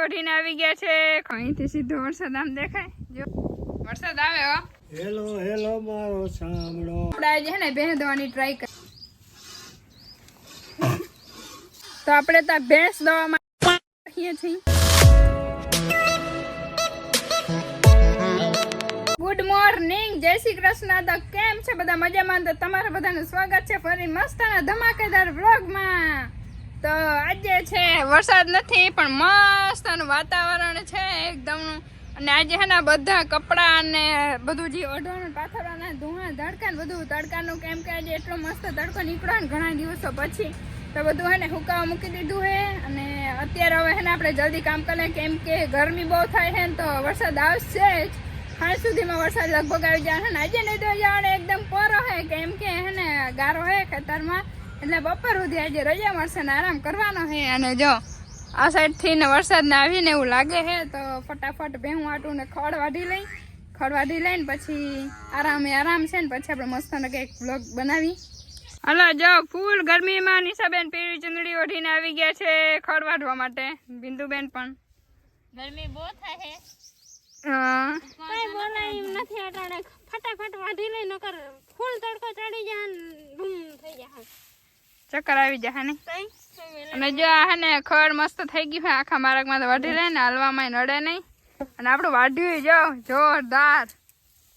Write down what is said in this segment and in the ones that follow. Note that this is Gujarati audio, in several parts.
ઓઢીને આવી ગયા છે. અહીંથી સીધો વરસાદ આમ દેખાય. જો વરસાદ આવે હો. હેલો હેલો મારો સાંભળો. આપણે આજે છે ને ભેંસ દોવાની ટ્રાય કરી. તો આપણે તો ભેંસ દોવામાં છીએ. ગુડ મોર્નિંગ, જય શ્રી કૃષ્ણ. તો કેમ છે બધા? મજામાં? તો તમારા બધાનું સ્વાગત છે ફરી મસ્તના ધમાકેદાર વ્લોગમાં. તો આજે છે વરસાદ નથી પણ મસ્તનું વાતાવરણ છે એકદમનું. અને આજે છે ને બધા કપડાં અને બધું જે ઓઢવાનું પાથરવાના ધુઆ ધડકા ને બધું તડકાનું, કેમ કે આજે એટલો મસ્ત તડકો નીકળ્યો ને ઘણા દિવસો પછી, તો બધું હે ને હુકાવા મૂકી દીધું છે. અને અત્યારે હવે હે ને આપણે જલ્દી કામ કરીએ, કેમ કે ગરમી બહુ થાય છે ને તો વરસાદ આવશે જ. હાલ સુધીમાં વરસાદ લગભગ આવી જાય છે ને આજે નહીં તો જાણે એકદમ પોરો હે, કેમ કે હે ને ગારો હે ખેતરમાં, એટલે બપોર સુધી આજે રજા મળશે ને આરામ કરવાનો છે. અને જો આ સાઈડથી ને વરસાદને આવીને એવું લાગે છે તો ફટાફટ ભેહું આટું ને ખડ વાઢી લઈને પછી આરામ છે ને પછી આપણે મસ્તનો કંઈક વ્લોગ બનાવી. હલો જો ફૂલ ગરમીમાં નિશાબેન પીળી ચુંદડી ઓઢીને આવી ગયા છે ખડ વાઢવા માટે. બિંદુબેન પણ ગરમી બહુ થાય છે. હા કઈ બોલાય એમ નથી. અટાણે ફટાફટ વાઢી લઈ, નકર ફૂલ તડકો ચડી જાય ને ધૂમ થઈ જાય, ચક્કર આવી જાય ને. અને જો આ ને ખડ મસ્ત થઈ ગયું છે આખા માર્ગમાં, તો વાઢી લઈને હાલવામાં નડે નહીં. અને આપણું વાઢ્યું જો જોરદાર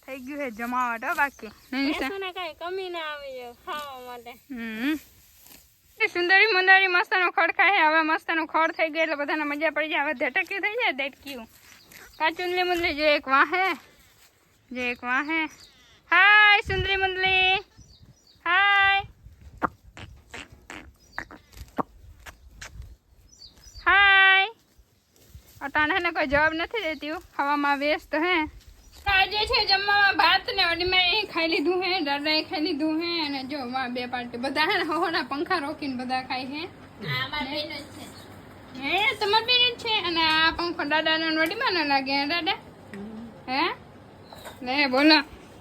થઈ ગયું છે જમાવટ હો. બાકી કઈ કમી ના આવે ખાવા માટે. સુંદરી મુંદરી મસ્તનું ખડ ખાય. હવે મસ્તનું ખડ થઈ ગયું એટલે બધાને મજા પડી જાય. હવે ધટક્યું થઈ જાય દેટક્યું. ચુંદલી મુંદલી જો એક વાહે હાય સુંદરી મુંદલી હાય અટાણે ને કોઈ જવાબ નથી દેતી, હવામાં વ્યસ્ત હે. આજે છે જમવામાં ભાત ને અડીમાં ખાઈ લીધું હે, દાદાએ ખાઈ લીધું હે. અને જો બે પાર્ટી બધા હે ને હવાના પંખા રોકીને બધા ખાય હે. હે તમાર બેન જ છે. અને આ પંખો દાદાનો વડીમાં ન લાગે દાદા હે લે બોલો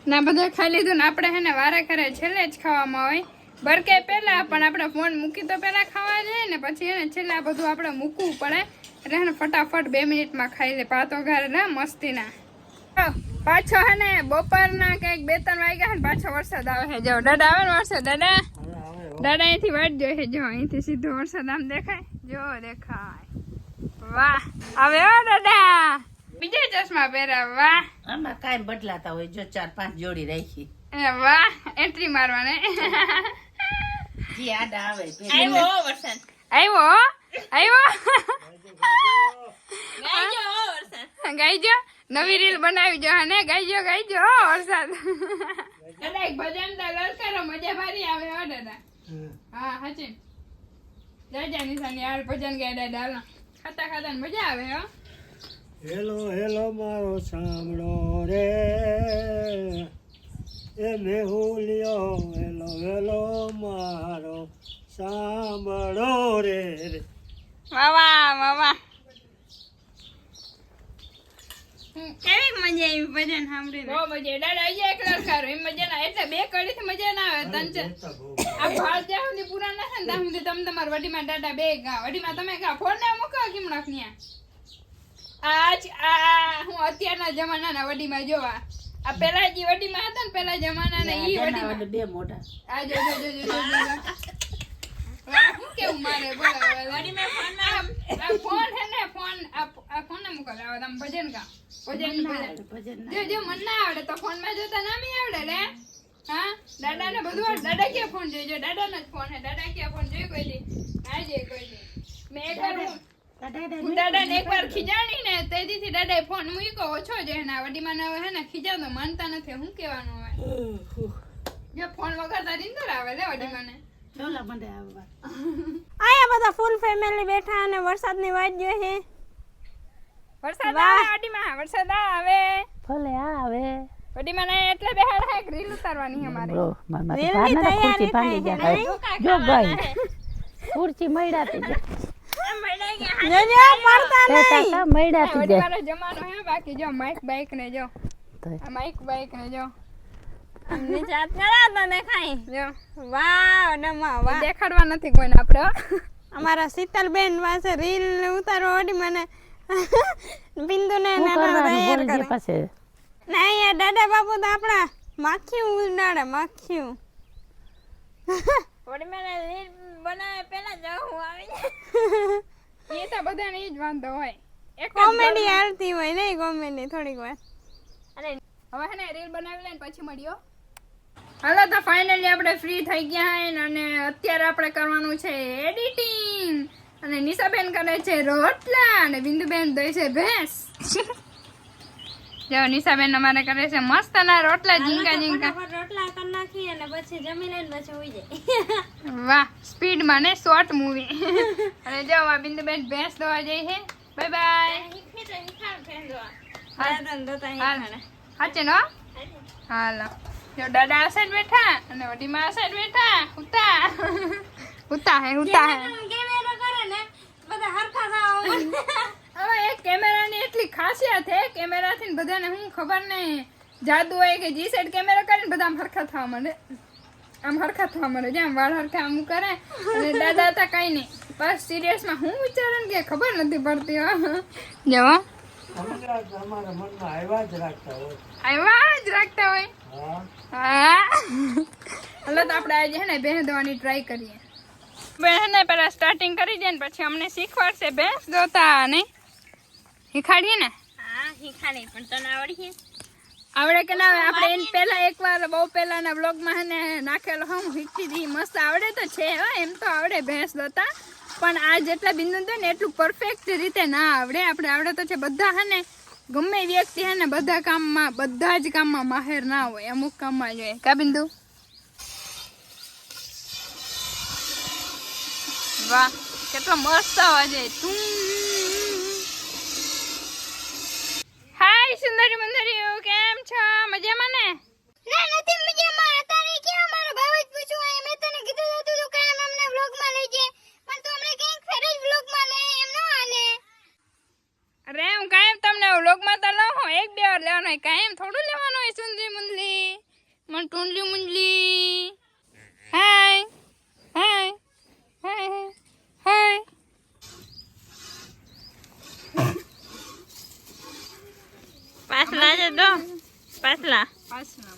ના. બધા ખાઈ લીધું ને આપણે હે ને વારે કરે છેલ્લે જ ખાવામાં હોય. બરકે પહેલા પણ આપણે ફોન મૂકી તો પહેલા ખાવા જાય ને પછી એને છેલ્લે આ બધું આપણે મૂકવું પડે. એટલે હે ને ફટાફટ 2 મિનિટમાં ખાઈ લે. પાતો ઘરે ના મસ્તીના. પાછો હે ને બપોરના કંઈક 2-3 વાગ્યા ને પાછો વરસાદ આવે છે. જો દાદા આવે ને વરસાદ. દાદા અહીંથી વાટ જોઈએ. જો અહીંથી સીધો વરસાદ આમ દેખાય. જો દેખાય. વાહ આવે હો દાદા. બીજા ચશ્મા પહેરા. વાહ આમાં કાંઈ બદલાતા હોય. જો 4-5 જોડી રાખી. વાહ એન્ટ્રી મારવાને. જે આડા આવે આવ્યો વરસાદ. આવ્યો ગાઈજો. નવી રીલ બનાવી જો ને ગાઈજો વરસાદ. દાદા એક ભજન તો લલકારો, મજા ભારી આવે હો દાદા. હા હાચી જાજા નિશાની યાર ભજન ગાય દાદા. હાલો ખાતા મજા આવે હો. હેલો હેલો મારો સાંભળો રે એ મેહુલિયો. હેલો હેલો મારો સાંભળો રે. વાહ કેવી મજા આવી ભજન સાંભળીને? બહુ મજા. દાદા અહીંયા એક લલકારો એમ મજા ના, એટલે 2 કડીથી મજા ના આવે. આ ભાળ જ્યાં સુધી પૂરા ના થાય ત્યાં સુધી તમે તમારા વડીમાં દાદા 2 ગા. વડીમાં તમે ગા ફોન ને મૂકો કેમ નાખની. હું અત્યારના જમાનાના વડીમાં જોવા. આ પેલા જે વડીમાં હતા ને પેલા જમાનાના ઈ વડીમાં 2 મોટા. આ જો હું કેવું મારે બોલો વડીમાં ફોન હે ને ફોન આ ફોન ને મૂકો. લાવો તમે ભજન ગા. ભજન જો મન ના આવડે તો ફોન માં જોતા ના મી આવડે લે. હા દાદા ને બધું દાદા ક્યાં ફોન જોઈજો. દાદા નો જ ફોન હે. દાદા ક્યાં ફોન જોઈ કોઈ દી ના જોઈ કોઈ દી. મેં એકવાર દાદા ને એકવાર ખીજાણી ને તેથી દાદાએ ફોન મૂક્યો ઓછો છે. એના વડીમાં હવે હે ને ખીજાતો માનતા નથી. શું કહેવાનું હવે? જો ફોન વગર નીંદર આવે લે વડીમાં. આયા બધા ફૂલ ફેમિલી બેઠા અને વરસાદની વાટ જોઈએ. વરસાદ આવે વડીમાં, વરસાદ આવે ભલે આવે વડીમાં. એટલે બેહાડ હે રીલ ઉતારવાની અમારે. બ્રો મામા તો ખુરશી ભાંગી ગયા. જો ગઈ ખુરશી મૈડાતી ગયા. જમાનો હે બાકી. જો માઇક બાઈક ને જો નીચે હાથ કરા તો દેખાય. જો વાહ નમા વાહ. દેખાડવા નથી કોઈને આપણે. અમારા શીતલબેન પાસે રીલ ઉતારવા ઓડી મને બિંદુને શું નાના કરવાનું તૈયાર બોલજે કરે પાસે ના અહીંયા દાદા બાપુ તો આપણા માખીયું ઉડાડે માખીયું વળી મને રીલ બનાવે પેલા જવું આવી એ તો બધાને ઈ જ વાંધો હોય એક જ કોમેડી હાલતી હોય નહીં કોમેડી થોડીક વાર અરે હવે હે ને રીલ બનાવી લઈને પછી મળ્યો હાલો તો ફાઇનલી આપણે ફ્રી થઈ ગયા હે અને અત્યારે આપણે કરવાનું છે એડિટિંગ અને નિશાબેન કરે છે રોટલા અને બિંદુબેન દે છે ભેંસ જો નિશાબેન અમારે કરે છે મસ્તના રોટલા ઝીંકા ઝીંકા ફટાફટ રોટલા કરી નાખી અને પછી જમી લઈને પછી ઉઈ જાય વાહ સ્પીડ માં ને શોર્ટ મૂવી અને જો આ બિંદુબેન ભેંસ દોવા જઈ છે બાય બાય હાચે નો હાલો જો દાદા આ સાઈડ બેઠા અને વડીમાં આ સાઈડ બેઠા ઉતા ઉતા હે કેમેરો કરે ને બધા હરખા થાવ હવે એક કેમેરાની એટલી ખાસિયત હે કેમેરાથી બધાને હું ખબર નહીં જાદુ હોય કે જી સાઈડ કેમેરા કરીને બધા આમ હરખા થવા માંડે જેમ વાળ હરખા આમ કરે અને દાદા હતા કઈ નહીં બસ સિરિયસમાં હું વિચારું કે ખબર નથી પડતી હો જો અમારા મનમાં આવ્યા જ રાખતા હોય આવ્યા જ રાખતા હોય હા હા હલો તો આપણે આજે હે ને ભેંસ દોવાની ટ્રાય કરીએ બેન ને પેલા સ્ટાર્ટિંગ કરી દે ને પછી અમને શીખવાડશે ભેંસ દોતા ને શીખાડીએ ને હા શીખાડી પણ તને આવડી આવડે કે ના આવે આપણે એને પહેલા એકવાર બહુ પહેલાના વ્લોગમાં હે ને નાખેલો હું શીખી હતી મસ્ત આવડે તો છે હો એમ તો આવડે ભેંસ દોતા પણ આ જેટલા બિંદુ તો ને એટલું પરફેક્ટ રીતે ના આવડે આપણે આવડે તો છે બધા હે ને ગમે વ્યક્તિ હે ને બધા જ કામમાં માહેર ના હોય અમુક કામમાં જોઈએ કા બિંદુ વાહ કેટલો મસ્ત અવાજ છે તું હાય સુંદરી મંદરી કેમ છો મજામાં ને ના નથી મજામાં તારે ક્યાં મારો ભાવ જ પૂછું આ મેં તને કીધું હતું તું કામ અમને વ્લોગમાં લઈ જે પણ તું અમને કંઈક ફેર જ વ્લોગમાં લે એમ ન હાલે અરે હું કાયમ તમને વ્લોગમાં તો લઉં હું એક બે વાર લેવાનો હોય કાયમ થોડું લેવાનું હોય સુંદરી મંદરી મને ટુંડલી મુંડલી હાય હાય હાય હાય પાછલા છે દો પાછલા પાછલા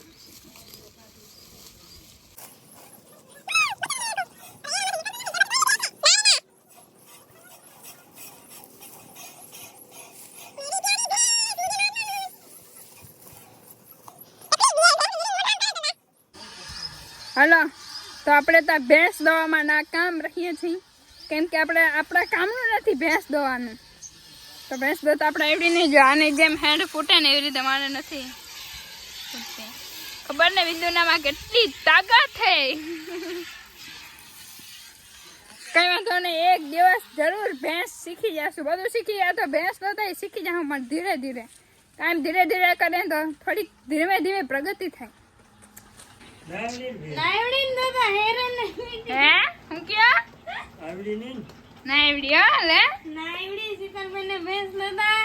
હલો તો આપણે તો ભેંસ દોવામાં નાકામ રહીએ છીએ કેમ કે આપણે આપણા કામનું નથી ભેંસ દોવાનું તો ભેંસ દોતા આપણે એવડી નહીં જો આની જેમ હેન્ડ ફૂટે ને એવી રીતે મારે નથી ફૂટતી ખબર ને બિંદુનામાં કેટલી તાકાત છે કઈ વાંધો નહીં એક દિવસ જરૂર ભેંસ શીખી જશું બધું શીખી જાય તો ભેંસ દોતા શીખી જાઉં પણ ધીરે ધીરે કાયમ ધીરે ધીરે કરે તો થોડીક ધીમે ધીમે પ્રગતિ થાય નાવડી ન દાદા હેરાન નહીં હે હું ક્યાં આવડી નહીં ના એવડી લે નાવડી સીતાબેને ભેંસ દાદા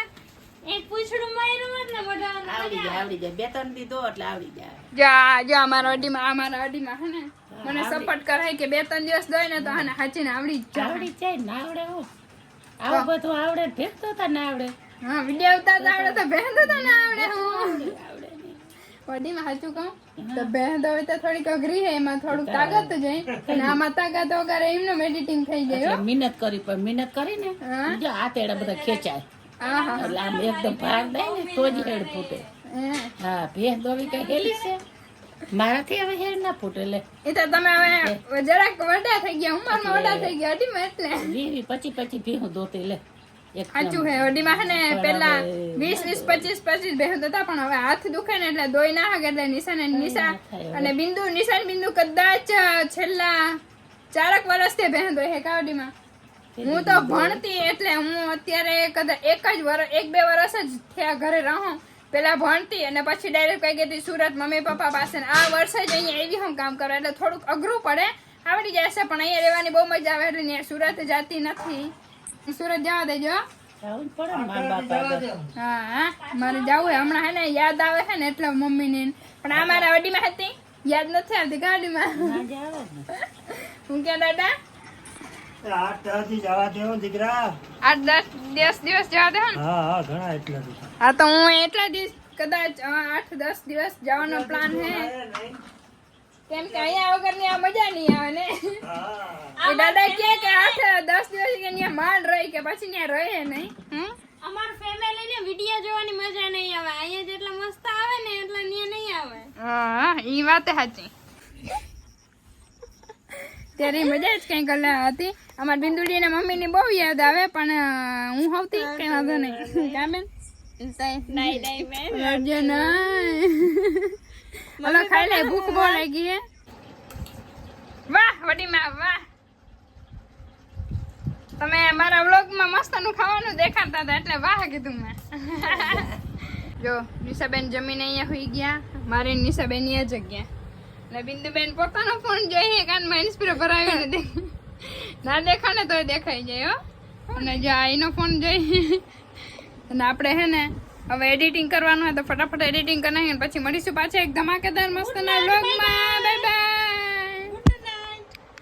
એક પૂછડું માર્યું એટલે બધા આવડી જાય બે ત્રણ દી દો એટલે આવડી જાય જો અમારા અડીમાં હે ને મને સપોર્ટ કરાય કે 2-3 દિવસ દોય ને તો હે ને હાચીને આવડી જ જાય આવડી જાય ના આવડે હું આવું બધું આવડે ભેગતો તા ના આવડે હા વિડિયો ઉતારતા આવડે તો બહેન તો ના આવડે હું વડીમાં સાચું કહું તો બહેન તો તો થોડીક અઘરી છે એમાં થોડુંક તાકાત જોઈએ અને આમાં તાકાત વગર એમનું એડિટિંગ થઈ જાય એટલે મહેનત કરી પણ મહેનત કરીને જો આ તેડા બધા ખેંચાય આહા એટલે આમ એકદમ ભાર દે ને તો જ હેડ ફૂટે હા ભેંસ દોવી કઈ હેલી છે મારાથી હવે હેડ ના ફૂટે એટલે એ તો તમે હવે જરાક વડા થઈ ગયા ઉંમરમાં વડા થઈ ગયા અડીમાં એટલે 20-25 ભેહું દોતી લે એક સાચું હે અડીમાં હે ને પેલા 20-25 ભેહું હતા પણ હવે હાથ દુખે ને એટલે દોઈ ના હાગે એટલે નિશા અને બિંદુ કદાચ છેલ્લા 4 વર્ષથી ભેહું દોઈ હે કાવડીમાં હું તો ભણતી એટલે હું અત્યારે કદાચ 1-2 વર્ષ જ થયા ઘરે રહું પેલા ભણતી અને પછી ડાયરેક્ટ કઈ ગઈ સુરત મમ્મી પપ્પા પાસે આ વર્ષે જ અહીંયા એવી હું કામ કરું એટલે થોડુંક અઘરું પડે આવડી જશે પણ અહીંયા રહેવાની બહુ મજા આવે એટલે અહીંયા સુરત જતી નથી સુરત જવા દેજો જવું પડે ને મા બાપ આગળ. હા મારે જવું હે હમણાં હે ને યાદ આવે છે ને એટલે મમ્મી ને પણ આ મારા વડીમાં હતી યાદ નથી આવતી ગાડીમાં ના જ આવે ને. હું ક્યાં દાદા 8 દી જવા દેવો દીકરા. 8-10 દિવસ જવા દે ને. હા હા ઘણા એટલા દી. હા તો હું એટલા દિવસ કદાચ 8-10 દિવસ જવાનો પ્લાન છે કેમ કે અહીંયા વગર ની આ મજા નહીં આવે ને હા એ દાદા કે 8-10 દિવસ કે અહીંયા માંડ રહી કે પછી ત્યાં રહે નહીં અમાર ફેમિલી ને વિડિયો જોવાની મજા નહીં આવે અહીંયા જેટલા મસ્ત આવે ને એટલા ન્યા નહીં આવે હા ઈ વાત સાચી ત્યારે ઈ મજા જ કંઈક અલગ હતી અમાર બિંદુડી ને મમ્મી ની બહુ યાદ આવે પણ હું હોતી કઈ વાંધો નહીં કા બેન નહીં મેં રડજો નહીં હલો ખાઈ લે ભૂખ બહુ લાગી હે વાહ વડી માં વાહ તમે મારા વ્લોગમાં મસ્તનું ખાવાનું દેખાડતા હતા એટલે વાહ કીધું મેં જો નિશાબેન જમીને અહીંયા હોઈ ગયા મારી નિશાબેન એ જગ્યા એટલે બિંદુબેન પોતાનો ફોન જોઈએ કાનમાં ઇન્સ્પિરો ભરાવીને દે ના દેખાડે તોય દેખાઈ જાય હો અને જો એનો ફોન જોઈએ અને આપણે હે ને હવે એડિટિંગ કરવાનું હોય તો ફટાફટ એડિટિંગ કરી નાખીએ પછી મળીશું પાછા એક ધમાકેદાર મસ્તના વ્લોગમાં